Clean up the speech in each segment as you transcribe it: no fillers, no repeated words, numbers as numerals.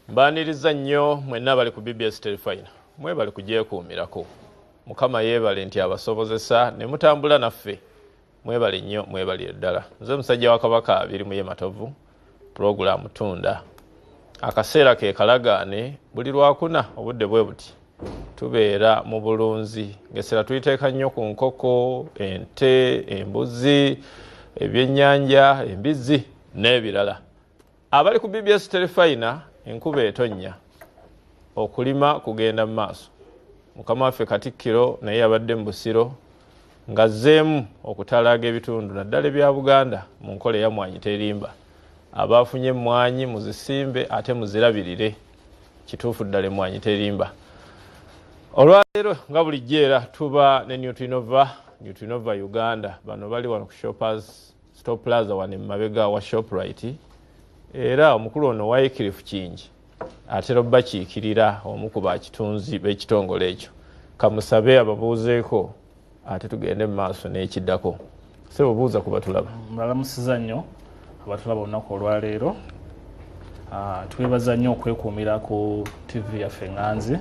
Mbaniriza nnyo mwenna bali ku BBS Terefayina. Mwebale kugyekuumirako. Mukama yeebale nti abasobozesa ne mutambula naffe. Mwebale nnyo, mwebale ddala. Nze musajja wa Kabaka abiri mu Matovu, program Tunda. Akaseera ke kalagaane buli lwakuna obudde bwe buti. Tubeera mu bulunzi. Ngesera tuyiteeka nnyo ku nkoko, ente, embuzi, ebyennyanja, embizzi n'ebirala. Abali ku BBS Terefayina enkuba etonnya. Okulima kugenda mu maaso. Mukama waffe Katikkiro naye yabadde mu Busiro ngazzeemu okutalaaga ebitundu naddala ebya Buganda mu nkola ya mwanyi terimba. Abaafunye emmwanyi muzisimbe ate muzirabirire. Kituufu ddala emmwanyi terimba. Olwaleero nga bulijjo era tuba ne Nutrinova Uganda. Bano bali wano ku Shoppers Store Plaza wano emabega wa Shoprite. Era omukulu ono Wycliffe Kingi atera bakiikirira omu ku bakitunzi b'ekitongole ekyo. Kamusabe ababuuzeeko ate tugende mu maaso n'ekiddako. Sebo buuza ku batulaba. Mbalamusiza nnyo abatulaba olunaku olwaleero. Twebaza nnyo okwekuumira ku TV yaffe Nganzi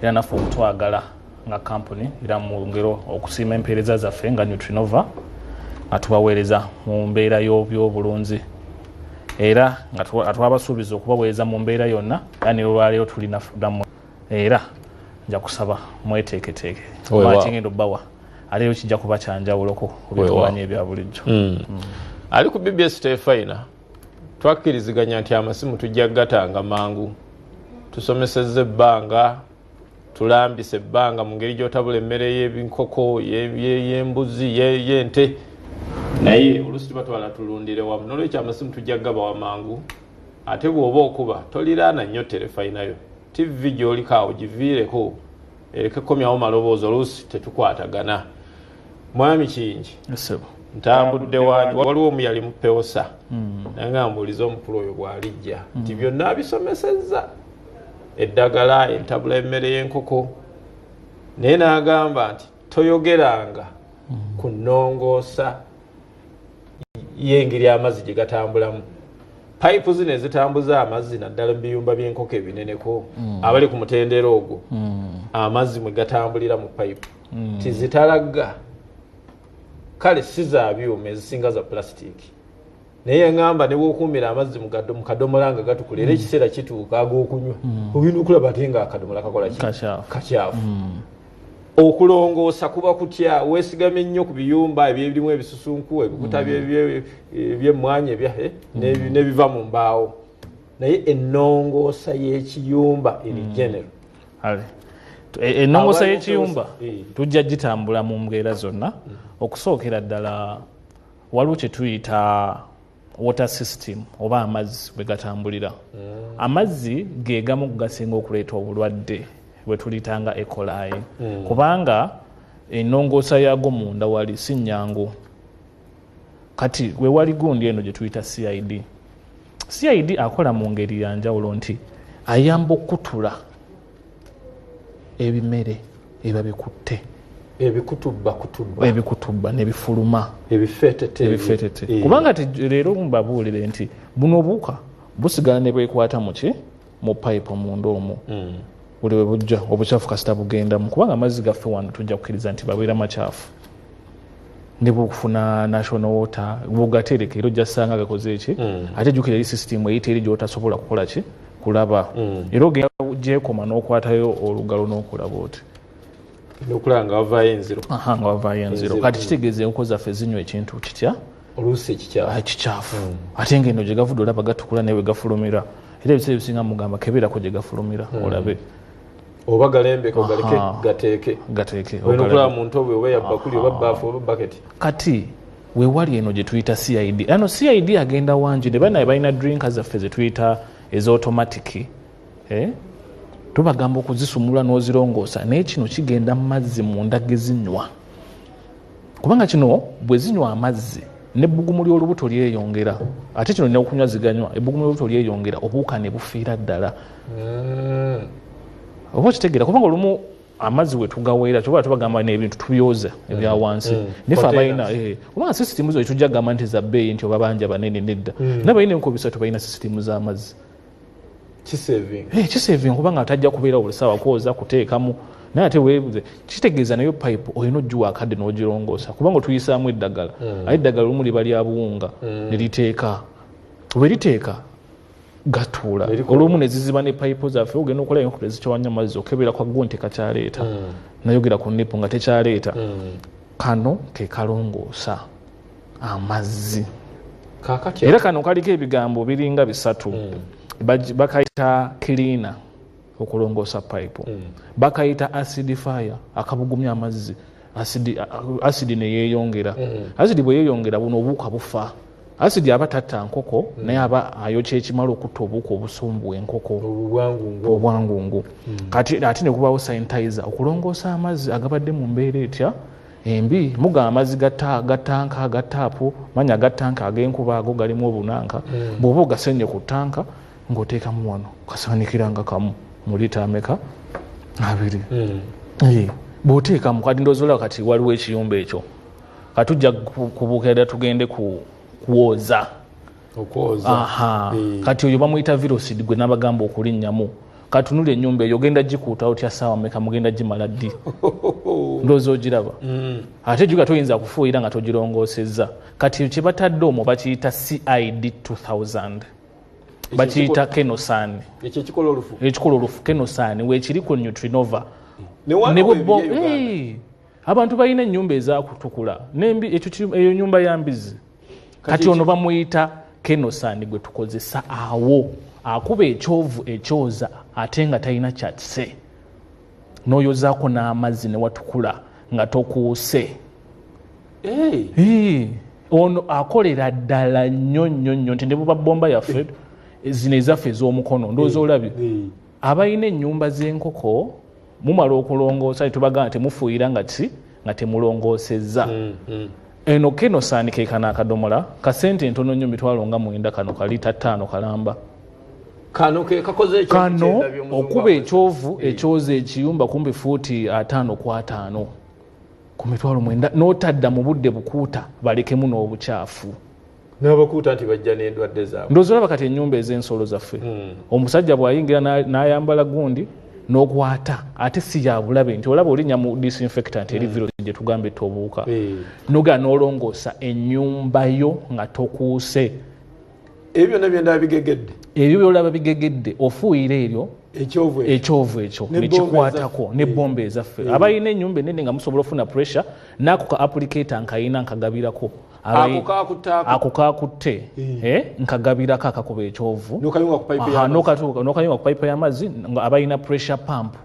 era naffe okutwagala nga company era mu ngero okusiima empeereza zaffe nga Nutrinova atubaweereza mu mbeera y'obyobulunzi era nga twabasuubiza okubaweereza mu mbeera yonna yani olwaleero tulina damu era nja kusaba mweteeketeeke ngendo bbawa aleero kijja kuba kyanjawuloko kubituwanya ebya bulijjo. Ali ku BBS Terefayina twakkiriziganya nti amasimu tujja gatanga mangu. Tusomesezza ebbanga, tulambise ebbanga mu ngeri gy'otabula emmere y'ebinkoko, y'embuzi, y'ente. Naye oluusi tuba twala tulundire wamu. N'olwekyo amasimu tujja gabawa mangu. Ate bw'oba okuba toliraana nnyo Terefayinayo. TV gy'oliko awo giviireko ereke komyawo maloboozi oluusi tetukwatagana. Mwami Kingi. Ntambudde waliwo omu yali mupeosa. Naye nga mbuuliza omukulu oyo bw'alijja nti byonna abisomesezza. Eddagala, entabula emmere y'enkoko. Naye n'agamba nti toyogeranga ku nnongoosa y'engeri amazzi gye gatambulamu. Payipu zino ezitambuza amazzi naddala mu biyumba by'enkoko ebineneko abali ku mutendera ogwo amazzi mwe gatambulira mu payipu tizitalaga. Kale si za byuma ezisinga za plasitiki. Naye ngamba ne bw'okuumira amazzi mu kadomola nga gatukula era ekiseera kituuka ag'okunywa olina okulaba ate nga akadomola kakola kakyafu. Okulongoosa kuba kutya weesigamye nnyo ku biyumba ebyebirimu ebisusunku ebikuta by'emmwanyi n'ebiva mu mbaawo. Naye ennongoosa y'ekiyumba eri genero. Ennongoosa y'ekiyumba tujja gitambula mu mbeera zonna. Okusookera ddala waliwo kye tuyita water system oba amazzi bwe gatambulira. Amazzi ge gamu gasinga okuleeta obulwadde bwe tulitanga Okuli kubanga ennongoosa yago munda wali si nnyangu. Kati we wali gundi eno gye tuyita CID akola mu ngeri ya njawulo nti ayamba okutula ebimere eba bikutte ebikutubba nebifuluma ebifeetete kubanga leero mbabuulire nti buno obuuka busigala ne bwekwata mu payipu munda omwo buli we bujja obucaafu kasita bugendamu kubanga amazzi gaffe wano tujja kukkiriza nti babeera macaafu ne bukufuna national water bugatereka era ojja ssanga gakoze eki ate jjukira eri sisitimu eyita eri gy'otasobola kukola ki kulaba era ogenda gyekoma n'okwatayo olugalo n'okulaba oti nokulaba nga wavaayo enziro kati kitegeeza enkoko zaffe zinywa ekintu kitya oluusi ekikyafu ate ng'eno gye gavudde olaba gatukula naye we gafulumira era ebiseera ebisinga mugamba kebeerako gye gafulumira olabe oba galembeko galeke gateeke okulaba mu ntobe oba yabbakuli oba bbaafu oba baketi. Kati we wali eno gye tuyita CID. Ano CID agenda wangi ne banaye balina drinka zaffe ze tuyita ez'automatic. Tubagamba okuzisumula n'ozirongoosa naye kino kigenda mu mazzi munda ge zinywa kubanga kino bwe zinywa amazzi n'ebbugumu ly'olubuto lyeyongera ate kino nina okunywa ziganywa ebbugumu ly'olubuto lyeyongera obuwuka ne bufiira ddala. Oba okitegeera kubanga olumu amazzi we tugaweera kyoba tubagamba n'ebintu tubyoza ebya wansi nefe abalina kubanga sisitimu zo tujja gamba nti za bbeeyi nti oba banja banene nedda n'abalina enkuba bisatu balina sisitimu z'amazzi kisaving kubanga atajja kubeera buli ssaawa kwoza kuteekamu naye ate weebuze kitegeeza nayo pipe olina ogiwa akadde n'ogirongoosa kubanga tuyisaamu eddagala aye eddagala olumu liba lya buwunga ne liteeka bwe liteeka gatuula olumu ne ziziba ne pipe zaffe ogenda okolayo enkula ezikyawanya amazzi okebera kwa gwo nti kakyaleeta nayogera ku nipo nga tekyaleeta kano ke kalongoosa amazzi era kano kaliko ebigambo biringa 3 bakayita cleaner okulongoosa pipe bakayita acidifier akabugumya amazzi acid ne yeeyongera acid bwe yeeyongera buno obuuka bufa acid aba tatta nkoko naye aba ayokya ekimala okutta obuuka obusumbu enkoko obwangungu kati ate ne kubaawo sanitizer okulongoosa amazzi agabadde mu mbeera etya embi muga amazzi gatanka gataapu manya gatanka ag'enkuba ago galimu obunanka bw'oba ogasenye ku tanka ng'oteekamu wano kasaanikiranga kamu mu lita ameka 2 bw'oteekamu kati ndozoola kati waliwo ekiyumba ekyo katujja kubuukira tugende kuwoza kati oyo bamuyita virocid gwe n'abagamba okulinnyamu katunula ennyumba eyo ogenda gikuuta otya ssaawa meka mugenda gimala ddi ndowooza ogiraba ate juga toyinza kufuuyira nga togirongoosezza kati kye batadde omwo bakiyita CID 2000 bakiyita kenosani ekikola olufu kenosani weekiri ku Nutrinova abantu balina ennyumba ezakutukula eyo nyumba ya mbizi kati ono bamuyita kenosani gwe tukozesa awo akuba ekyovu ekyoza ate nga talina kyatise n'oyozaako n'amazzi ne watukula nga tokuuse ono akolera ddala nnyo nti ne buba bomba yaffe zino ezaffe ez'omukono ndowooza olabye abalina ennyumba z'enkoko mumala okulongoosa tubagamba temufuuyira nga temulongoosezza eno kenosani ke kana akadomola kasente ntono nnyo mitwalo nga 9 kano kalita 5 kalamba kano okuba ekyovu ekyoza ekiyumba kumbi fuuti 5 kwa 5 ku mitwalo 9 n'otadda mu budde bukuuta balekemu n'obukyafu n'abakuuta nti bajja n'endwadde zaabwe ndowooza olaba kati ennyumba ez'ensolo zaffe omusajja bw'ayingira n'ayambala gundi n'okwata ate si ya bulabe nti olaba olinya mu disinfectant eri virusi gye tugamba etobuuka noga n'olongoosa ennyumba yo nga tokuuse ebyo byonna byendaba bigegedde ebyo byolaba bigegedde ofuuyira eryo ekyovu ekyo nekikwatako ne bomba ezaffe abalina ennyumba enene nga musobola ofuna pressure n'ako ka applicator nkayina nkagabirako ako kakutte nkagabirako akakuba ekyovu n'okayunga ku pipe y'amazzi abalina pressure pump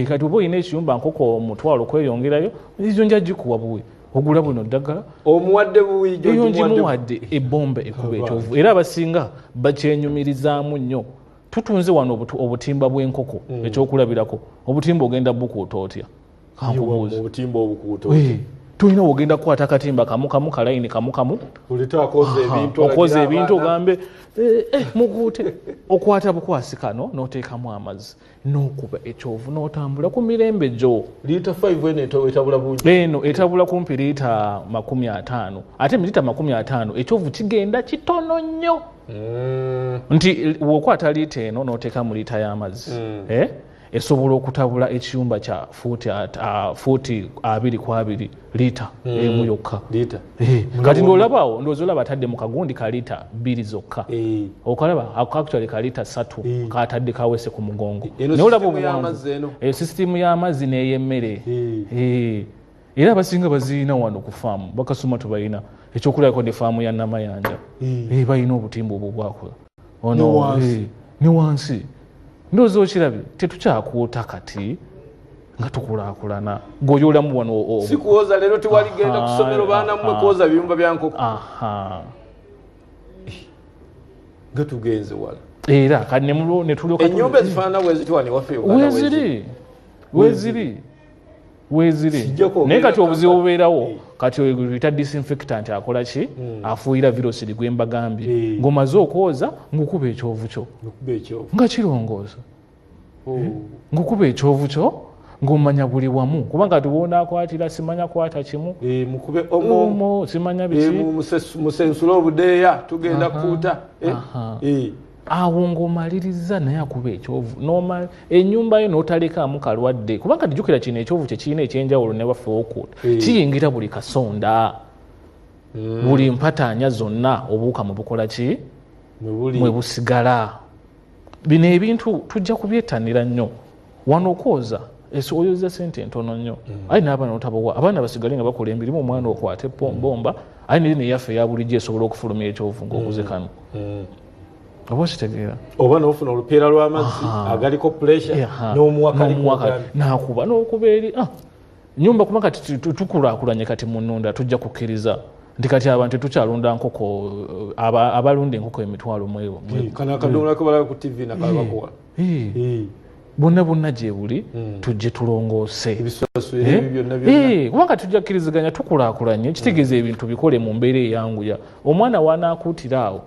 kati oba olina ekiyumba nkoko omutwalo kweyongerayo ezo nja gikuwa buwe ogula buno ddagala omuwadde buwiijo eyo ngimuwadde ebbomba ekuba ekyovu era abasinga bakyenyumirizaamu nnyo tutunze wano obutimba bw'enkoko ekyokulabirako obutimba ogenda bukuuta otya kankubuuza obutimba obukuuta tulina ogenda kukwata akatimba kamu kalayini kamu okoza ebintu ogambe mukuute okwata bukwasi kano n'oteekamu amazzi n'okuba ekyovu n'otambula ku mirembe gyo liita 5 eno etabula bungi eno etabula kumpi liita 50 ate liita 50 ekyovu kigenda kitono nnyo nti wokwata liita eno n'oteeka mu liita y'amazzi esobola okutabula ekiyumba kya fuuti 2 kwa 2 liita emu yokka kati ndolabaawo ndowooza olaba atadde mu kagundi ka liita 2 zokka okalaba actually ka liita 3 katadde kawese ku mugongo naye olaba obuwanvu sisitimu y'amazzi n'ey'emmere era abasinga bazirina wano ku faamu bakasuma tubalina ekyokulabako ne faamu ya namayanja balina obutimba obwo bwakola ono ne wansi ndowooza okirabye tetukyakuuta kati nga tukulaakulana gwoyolamu wano si kuwoza leero tewaligenda ku ssomero baana mmwe kwoza biyumba bya nkoko nga tugenze wala era kati ne tulyoka ennyumba ezifaanana bwezitwa ne waffe weeziri naye kati obuzibu obubeerawo kati oyita disinfectant akola ki afuuyira virusi gwe mbagambye ng'omaze okwoza ng'okuba ekyovu kyo nga kirongoosa ng'okuba ekyovu kyo ng'omanya buli wamu kubanga tuwonaakwatira simanya kwata kimu mukube omo simanya biki musensula obudeeya tugenda kuuta awo ng'omaliriza naye akuba ekyovu ennyumba yo n'otalekaamu kalwadde kubanga tijjukira kino ekyovu kyekirina ekyenjawulo ne baffe okuuta kiyingira buli kasonda buli mpataanya zonna obuwuka mwe bukola ki mwe busigala bino ebintu tujja kubyettanira nnyo wano okwoza oyoza sente ntono nnyo ayi n'abaana otabawa abaana basigale nga bakola emirimu omwana okwate bomba ayi neri neyaffe eya bulijjo esobola okufulumya ekyovu ng'okuze kano oba okitegeera oba n'ofuna olupiira lw'amazzi agaliko pressure n'omuwaka n'akuba n'okuba eri nyumba kubanga tukulaakulanye kati mu nnunda tujja kukkiriza nti kati abantu tukyalunda nkoko abalunda enkoko emitwalo mwebo kana akadomola ko balaba ku TV nakalabakuwa bonna gye buli tujje tulongoose ebisoso ebyo byonna kubanga tujja kkiriziganya tukulaakulanye kitegeeza ebintu bikole mu mbeera eyanguya omwana wanaakuutira awo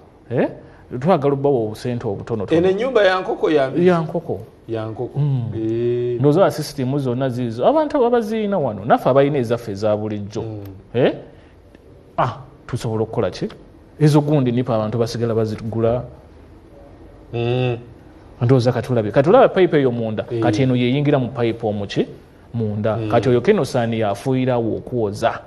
twagala obbawo obusente obutonotono eno ennyumba yankoko ndowooza sisitimu zonna ziizo abantu abaziina wano naffe abalina ezaffe eza bulijjo tusobola okukola ki ezo gundi nipa abantu basigala bazigula ndowooza katulabe payipu eyo munda kati eno yeyingira mu payipu omuki munda kati oyo kenosaani yafuuyirawo okwoza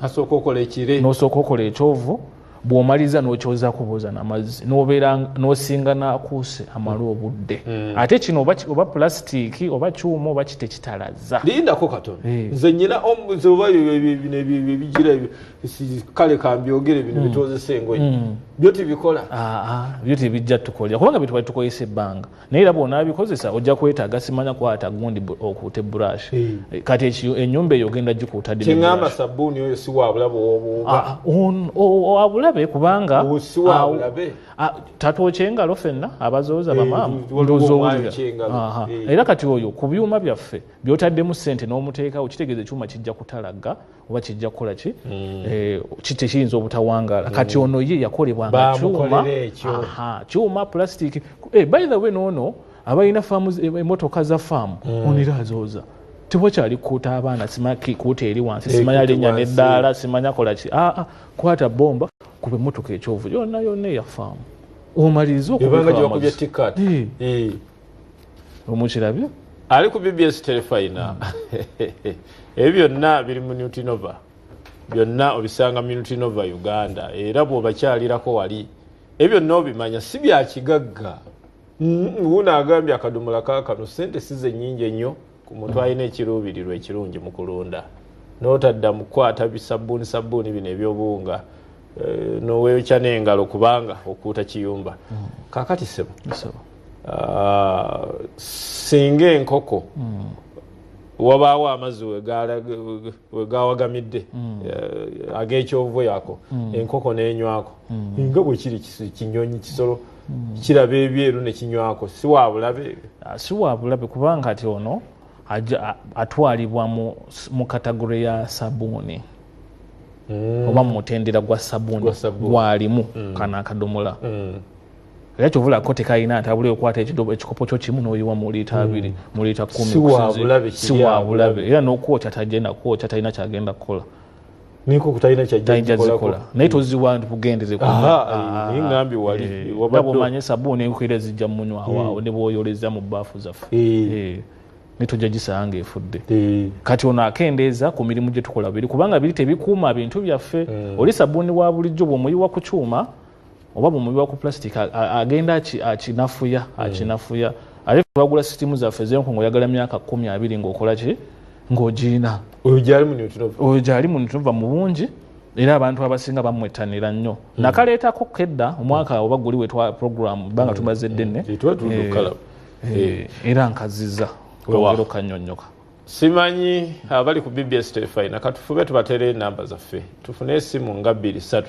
asooka okola ekire n'osooka okola ekyovu bw'omaliza n'okyoza kubuuza n'amazzi n'obeera n'osinga n'akuuse amala obudde ate kino oba pulasitiiki oba kyuma oba kite kitalaza lindako katono nze nnyina omuze oba ebigira kale kambyogere bino bitozesa engoye byo tibikola byo tibijja tukolera kubanga bitwali tukozesa ebbanga naye era bw'onaabikozesa ojja kwetaaga simanya kwata gundi okuuta eburash kati ennyumba eyo ogenda gikuuta kyeŋŋamba sabbuuni oyo si wabulabe wabulabe kubanga tatwokya engalo ffenna abazooza bamaama ndozowulira era kati oyo ku byuma byaffe byotaddemu ssente n'omuteekawo kitegeeza ekyuma kijja kutalaga oba kijja kukola ki tekiyinza obutawangaala kati ono ye yakolebwanga kyuma pulasitiiki by the way noono abalina emotoka za faamu onera azooza tiwakyali kukuuta abaana simanya kikuuta eri wansi simanya linnya neddaala simanya kola ki kwata bomba kuba emmotoka ekyovu yonna eyafaamu omaliriza okubanga omukirabye ali ku BBS Terefayina ebyo byonna biri mu Nutinova byonna obisanga mu Nutinova Uganda era bw'obakyalirako wali ebyo byonna obimanya si bya kigagga wuno agambye akadomola kaakano sente si ze nnyingi ennyo ku muntu alina ekiruubirirwa ekirungi mu kulunda n'otadda mu kukwata sabbuuni bino ebyobuwunga n'oweeyokya n'engalo kubanga okuuta kiyumba kaakati sebo singa enkoko wabaawo amazzi wegawagamidde ag'ekyovu yako enkoko n'enywako nga bwe kiri kinyonyi kisolo kiraba ebyeru ne kinywako si wabulabe kubanga ati ono atwalibwa mu katagore ya sabbuuni oba mu mutendera gwa sabbuuni gwalimu kana akadomola era kyovulako tekayina nti abule okwata ekikopo kyo kimu n'oyiwa mu liita 2 mu liita 10 si wabulabe era n'okwokya tagenda kwokya talina kyagenda kukola zikola naye toziwa bugendeze ngambi wali wabamanye sabbuuni enkwira zijja munywa waawo ne bwoyoleza mu bbaafu zaffe netujja gisanga efudde kati ono akendeeza ku mirimu gye tukola biri kubanga biri tebikuuma bintu byaffe oli sabbuuni wa bulijjo bw'omuyiwa ku kyuma oba bw'omuyiwa ku plastic agenda akinafuya ate bagula sitimu zaffe z'enkongo oyagala myaka 20 ng'okola ki ng'ogiina oyo gyali mu Nutinova mu bungi era abantu abasinga bamwettanira nnyo nakaleetako kedda omwaka oba guli wetwa program banga tumaze ddene era nkaziza olwogero kanyonyoka simanyi abali ku BBS Terefayina katufube tubatere enamba zaffe tufune esimu nga 2-3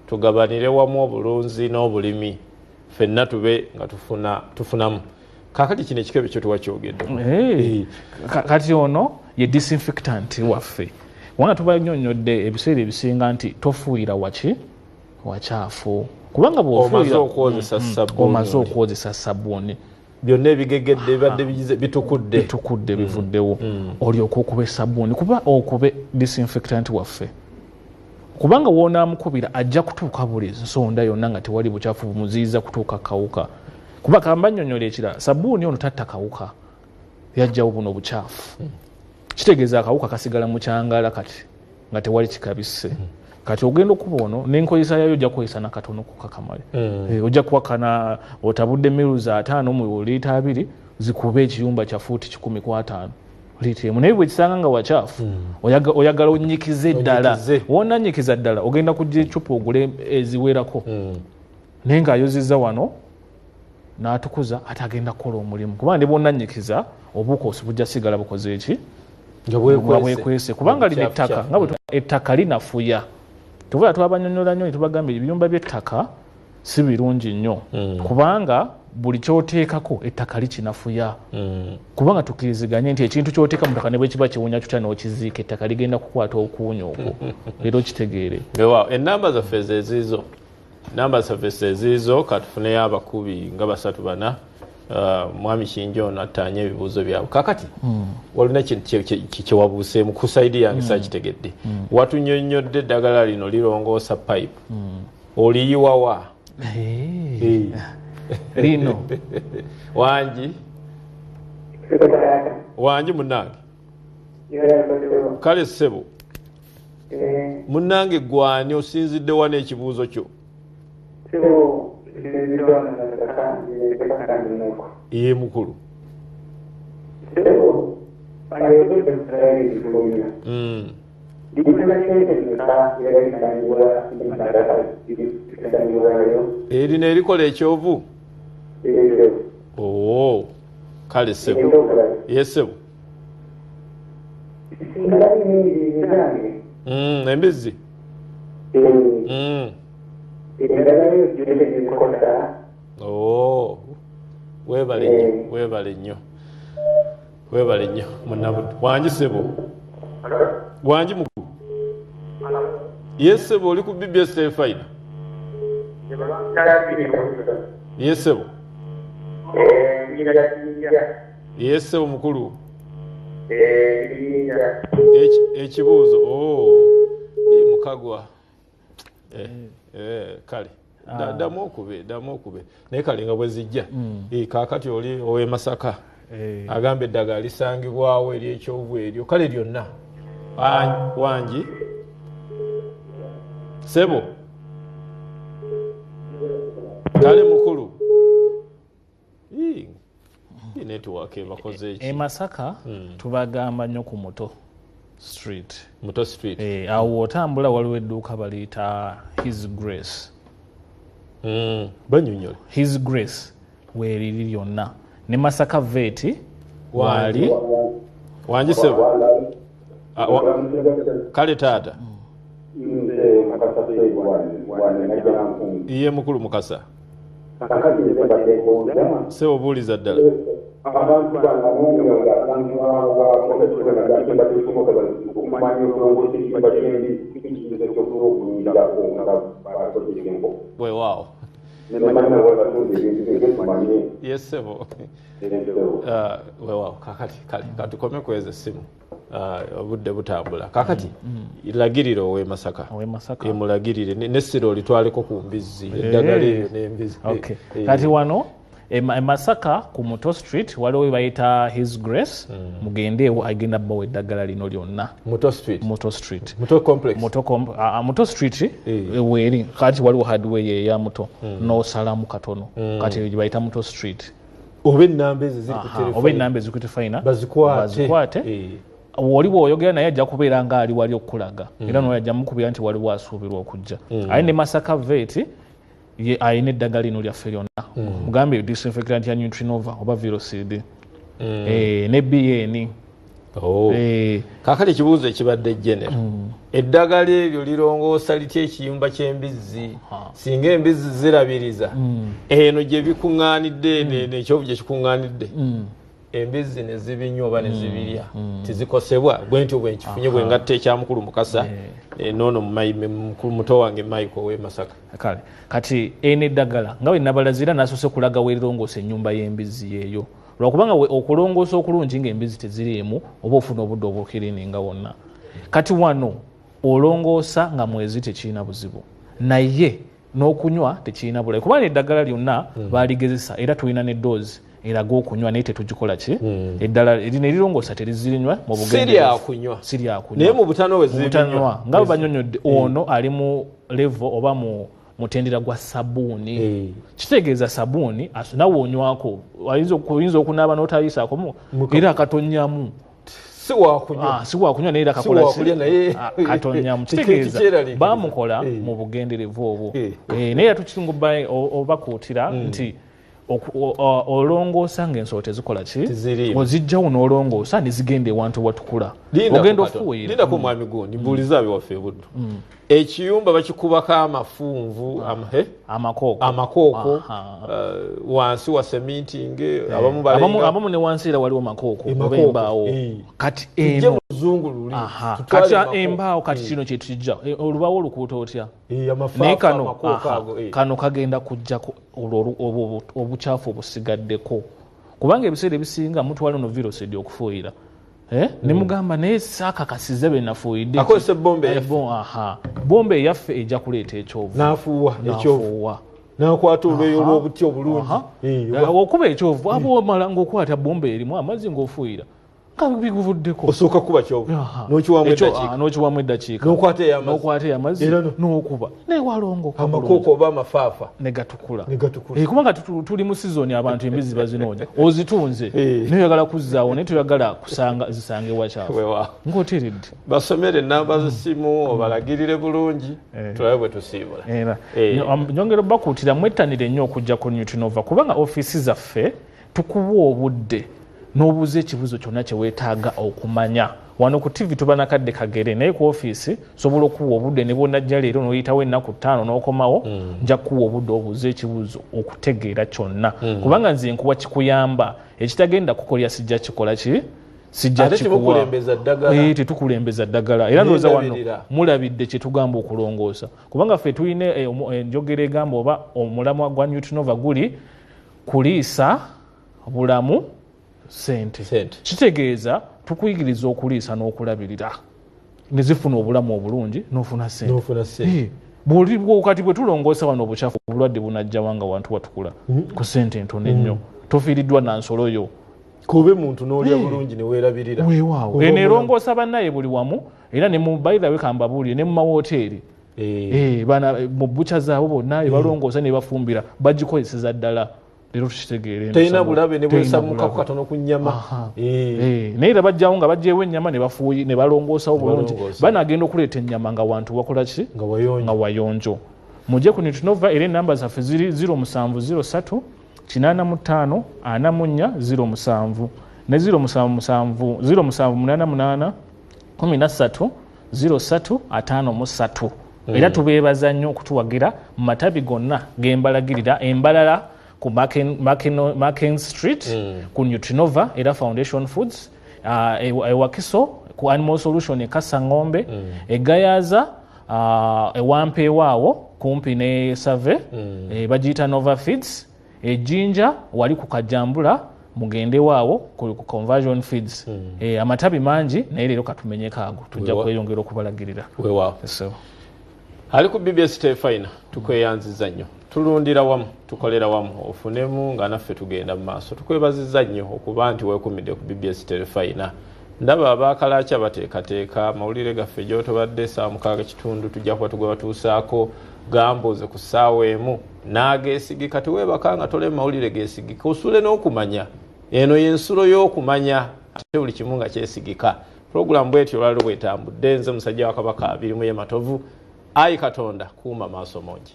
tugabanire wamu obulunzi n'obulimi ffenna tube nga tufunamu kakati kino ekikebe kyo tuwakyogedde kati ono ye disinfectant waffe wana tubanyonyodde ebiseera ebisinga nti tofuuyira wakyafu kubanga bw'ofuuyira omaze okwozesa sabbuuni byonna ebigegedde bibadde kubanga wonaamukubira ajja kutuuka buli nsonda yonna nga tewali bukyafu bumuziyiza kutuuka kawuka kuba kamba nnyonnyola ekirala sabbuuni ono tatta kawuka yajjawo buno bukyafu kitegeeza akawuka kasigala mu kyangala kati nga tewali kikabisse kati ogenda okuba ono n'enkozesa yayo ojja kukozesa nakatono kukakamale ojja kuwakana otabudde miruzi 5 mu liita 2 zikube ekiyumba kya fuuti 10 liitemu naye bwekisanga nga wakyafu oyagala onnyikize ddala wonannyikiza ddala ogenda kujja ecupa ogule eziwerako naye ng'ayozizza wano n'atukuza ate agenda kukola omulimu kuba ndi bwonnannyikiza obuukoosi bujja sigala bukoze eki nga bwekwese kubanga lino ettaka nga bwe ettaka linafuya tuvala twabanyonnyola nnyo ne tubagambye ebiyumba by'ettaka si birungi nnyo kubanga buli kyoteekako ettaka likinafuya kubanga tukkiriziganye nti ekintu kyoteeka mu ttaka ne bwe kiba kiwunya tutya n'okiziika ettaka ligenda kukwata okuwunya okwo era okitegeere ennamba zaffe zeziizo namba zaffe zeziizo katufuneyo abakubi nga 3-4 mwami Kinjo ono attaanye ebibuuzo byabwe kakati walina kyewabuuseemu ku saidi yange saakitegedde watunnyonnyodde eddagala lino lirongoosa pipe oliyiwawa lino wangi munnange kale ssebo munnange gwani osinzidde wa n'ekibuuzo kyo ye mukulu erina erikola ekyovu kale ssebo ye ssebo embizzi weebale nnyo munnabudde wangi ssebo wangi mukulu ye ssebo oli ku BBS Terefayina ye ssebo ye ssebo mukulu ekibuuzo mukagwa kale ddamu okube naye kale nga bwe zijja kaakati oli ow'e Masaka agamba eddagala lisangibwawo ery'ekyovu eryo kale lyonna wangi ssebo kale mukulu netiwaaka ebakoze eki Masaka tubagamba nnyo ku Muto Street awo otambula waliwo edduuka baliyita His Grace banyonyola His Grace weeriri lyonna ne Masaka Veti wali wangi ssebo kale taata iye mukulu Mukasa ssebo buuliza ddala weewaawo yes ssebo weewaawo kakati kale katukome kweza essimu obudde butambula kakati lagirira ow'e Masaka emulagirire n'essira olitwaleko ku mbizzi eddagala eyo n'embizzi kati wano Masaka ku Muto Street waliwo we bayita His Grace mugendeewo agenda bbawo eddagala lino lyonna Muto Street Muto Street weeri kati waliwo hardware eya Muto n'osalamu katono kati gye bayita Muto Street oba ennamba ezo ziri ku Terefayina bazikwate oli bw'oyogera naye ajja kubeera ng'ali wali okulaga era n'oyajja mukubira nti waliwo asuubirwa okujja aye ne Masaka Veti ye ayina eddagala lino lyaffe lyonna mugambe disinfectant ya Nutri oba Virocid ne BN kakale ekibuuzo ekibadde genero eddagala eryo lirongoosa litya ekiyumba ky'embizzi singa embizzi zirabiriza eno gye bikuŋŋaanidde nekyovu gye kikuŋŋaanidde embizzi ne zibinywa oba ne zibirya tizikosebwa bwe ntyo bwe nkifunye bwe ngatta ekyamukulu Mukasa noono mukulu muto wange Michael ow'e Masaka kale kati eno eddagala nga bwe nabalazira n'asoose kulaga weerirongoosa ennyumba y'embizzi yeeyo lwakubanga okulongoosa okulungi ng'embizzi teziriimu oba ofuna obudde obwokiriininga wonna kati wano olongoosa nga mwezi tekirina buzibu naye n'okunywa tekirina bulabe kubanga eddagala lyonna baligezesa era tulina ne doozi eraga okunywa naye tetugikola ki eddala nerirongoosa terizirinywa mu bugendesiryakunywa naye mu butanywa nga banyonyodde ono ali mu levo oba mu mutendera gwa sabuuni kitegeeza sabuuni nawe onywako oyinza okunaaba n'otayisaako era akatonyamu si wakunywa naye era kakola katonyamu kitegeeza bamukola mu bugenderevu obwo naye tukinguba obakuutira nti olongoosa ng'ensolo tezikola ki ozijjawo n'olongoosa nezigenda ewantu watukula ogenda ofuuyira lindako mwami gundi mbuuliza abewaffe ebuddu ekiyumba bakikubako amafunvu amakooko wansi wa cementing abamu ne wansi era waliwo makooko oba embaawo kati embaawo kati kino kyetujja olubaawo olukuuta otya naye kano kagenda kujjako obukyafu obusigaddeko kubanga ebiseera ebisinga mutwala no virusedi okufuuyira ne mugamba naye saakakasize be nafuuyidde bombe eyaffe ejja kuleeta ekyovu nafuuwa nakwata obeeyo olw'obuti obulungi okuba ekyovu aba omala ng'okwata bombe erimu amazzi ng'ofuuyira biguvuddeko osooka kuba kyovu n'okiwamu eddakiika n'okwata ey'amazzi n'okuba naye walongoka amakooko oba amafaafa ne gatukula kubanga tuli mu sizoni abantu embizi bazinoonya ozitunze noyagala kuzzaawo naye toyagala zisange wakyafu ng'oteredde basomere ennamba z'essimu obalagirire bulungi tulabe bwe tusiibula nyongera bakuutira mwettanire nnyo okujja ku Nutrinova kubanga ofiisi zaffe tukuwa obudde n'obuuza ekibuzo kyonna kye weetaaga okumanya wano ku TV tuba nakadde kagere naye ku ofiisi sobola okuwa obudde ne bw'onajja leero n'oyitawo ennaku 5 n'okomawo nja kuwa obudde obuuza ekibuzo okutegeera kyonna kubanga nze nkuwa kikuyamba ekitagenda kukolya sijja kikola ki sijja kikuwa tetukulembeza ddagala era ndowooza wano mulabidde kye tugamba okulongoosa kubanga ffe tulina enjogera egamba oba omulamwa gwa Nutrinova guli kuliisa bulamu sente kitegeeza tukuyigiriza okuliisa n'okulabirira ne zifuna obulamu obulungi n'ofuna sente kati bwe tulongoosa wano obukyafu obulwadde bunajja wanga wantu watukula ku sente ntono ennyo tofiiriddwa na nsolo yo kube muntu n'olya bulungi ne weerabirira weewaawo neerongoosa bannaye buli wamu era ne mu bayira wekambabuulire ne mu mawoteeri bana mu bucha zaabo bonna ebalongoosa ne bafumbira bagikozeseza ddala leero tukitegeere teyina bulabe ne bwesamukako katono ku nnyama naye era bajjawo nga bajjeewo ennyama ne bafuuyi ne balongoosawo bulungi banagenda okuleeta ennyama nga wantu wakola ki nga wayonjo mujje ku Nutrinova era ennamba zaffe ziri 0703 85 44 07 ne 0788 13 03 53 era tubeebaza nnyo okutuwagira mu matabi gonna gembalagirira embalala ku Mackin Street ku Nutrinova era Foundation Foods ewakiso ku Animal Solution ekasa ngombe egayaza ewampeewaawo kumpi ne Save bagiyita Nova Feeds ejinja wali ku Kajambula mugende waawo ku Conversion Feeds amatabi mangi naye leero katumenyeko ago tujja kweyongera okubalagirira ali ku BBS Terefayina tukweyanziza nnyo tulundira wamu tukolera wamu ofunemu nga naffe tugenda mu maaso tukwebaziza nnyo okuba nti weekumidde ku BBS Terefayina ndaba abaakalaaca bateekateeka mawulire gaffe gy'otobadde saa 6 tujja kuba tugwe batuusaako gambuuze ku ssaawa emu n'ageesigika teweebaka nga tole mawulire geesigika osule n'okumanya eno y'ensulo y'okumanya ate buli kimu nga kyesigika puroguramu bwetyo olwaliro bwetambudde nze musajja wa Kabaka 2 Matovu ayi Katonda kuuma maaso mongi